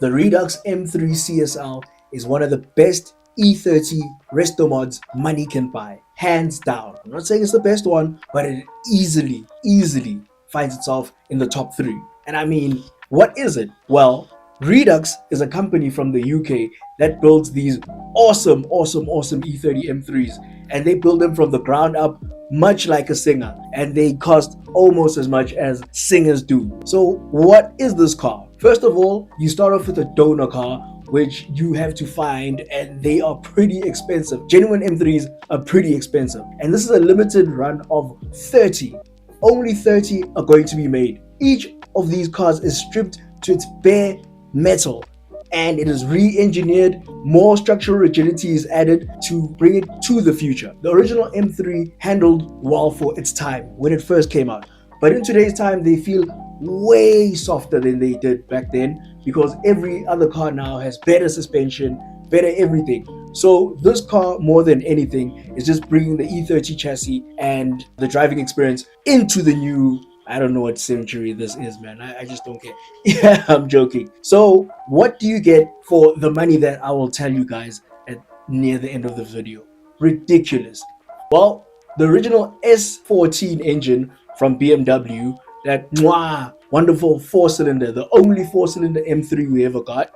The Redux M3 CSL is one of the best E30 Restomods money can buy, hands down. I'm not saying it's the best one, but it easily finds itself in the top 3. And I mean, what is it? Well, Redux is a company from the UK that builds these awesome E30 M3s, and they build them from the ground up, much like a Singer, and they cost almost as much as Singers do. So what is this car? First of all, you start off with a donor car, which you have to find, and they are pretty expensive. Genuine M3s are pretty expensive, and this is a limited run of 30. Only 30 are going to be made. Each of these cars is stripped to its bare metal, and it is re-engineered. More structural rigidity is added to bring it to the future. The original M3 handled well for its time when it first came out, but in today's time they feel way softer than they did back then, because every other car now has better suspension, better everything. So this car, more than anything, is just bringing the E30 chassis and the driving experience into the new, I don't know what century this is, man. I just don't care. Yeah, I'm joking. So what do you get for the money that I will tell you guys at near the end of the video? Ridiculous. Well, the original S14 engine from BMW, that wonderful 4-cylinder, the only 4-cylinder M3 we ever got,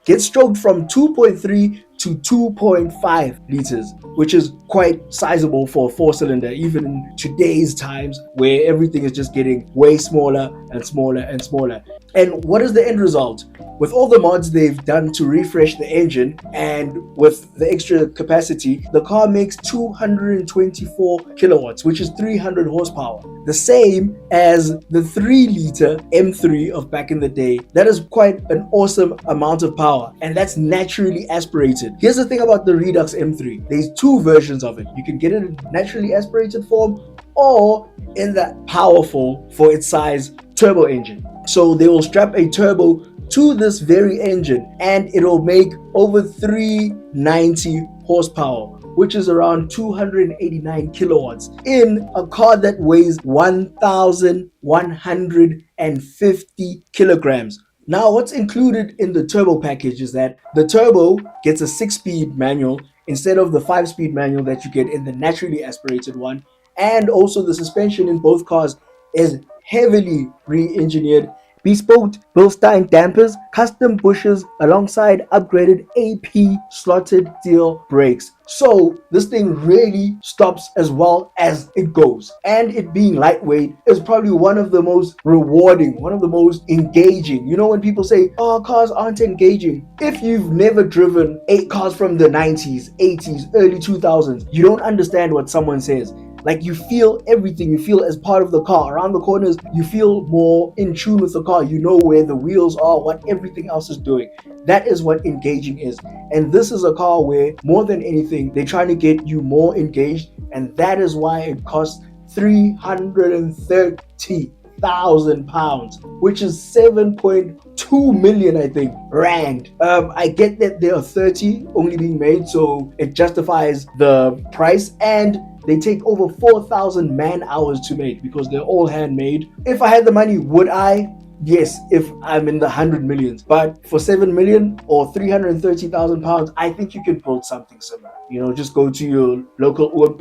gets stroked from 2.3 to 2.5 liters, which is quite sizable for a 4-cylinder, even in today's times where everything is just getting way smaller and smaller and smaller. And what is the end result? With all the mods they've done to refresh the engine and with the extra capacity, the car makes 224 kilowatts, which is 300 horsepower. The same as the 3-liter M3 of back in the day. That is quite an awesome amount of power, and that's naturally aspirated. Here's the thing about the Redux M3. There's 2 versions of it. You can get it in naturally aspirated form or in the powerful, for its size, turbo engine. So they will strap a turbo to this very engine and it'll make over 390 horsepower, which is around 289 kilowatts in a car that weighs 1,150 kilograms. Now, what's included in the turbo package is that the turbo gets a 6-speed manual instead of the 5-speed manual that you get in the naturally aspirated one, and also the suspension in both cars is heavily re-engineered. Bespoke Bilstein dampers, custom bushes, alongside upgraded AP slotted steel brakes. So this thing really stops as well as it goes. And it being lightweight is probably one of the most rewarding, one of the most engaging. You know, when people say, oh, cars aren't engaging. If you've never driven 8 cars from the 90s, 80s, early 2000s, you don't understand what someone says. Like, you feel everything. You feel as part of the car. Around the corners, you feel more in tune with the car. You know where the wheels are, what everything else is doing. That is what engaging is. And this is a car where, more than anything, they're trying to get you more engaged. And that is why it costs 330,000 pounds, which is 7.2 million, I think, rand. I get that there are 30 only being made, so it justifies the price, and they take over 4,000 man hours to make because they're all handmade. If I had the money, would I? Yes, if I'm in the 100 millions. But for 7 million or 330,000 pounds, I think you can build something similar. You know, just go to your local UMP,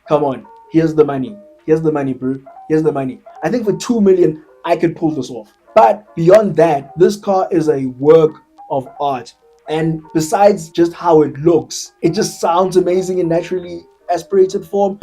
come on, here's the money. Here's the money, bro. Here's the money. I think for 2 million, I could pull this off. But beyond that, this car is a work of art. And besides just how it looks, it just sounds amazing in naturally aspirated form.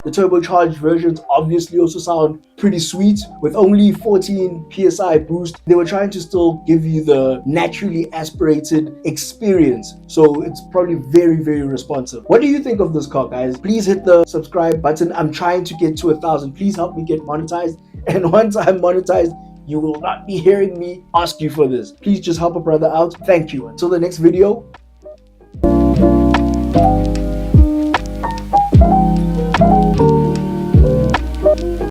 The turbocharged versions obviously also sound pretty sweet. With only 14 psi boost, they were trying to still give you the naturally aspirated experience, so it's probably very responsive. What do you think of this car, guys? Please hit the subscribe button. I'm trying to get to 1,000. Please help me get monetized, and once I'm monetized, you will not be hearing me ask you for this. Please just help a brother out. Thank you. Until the next video,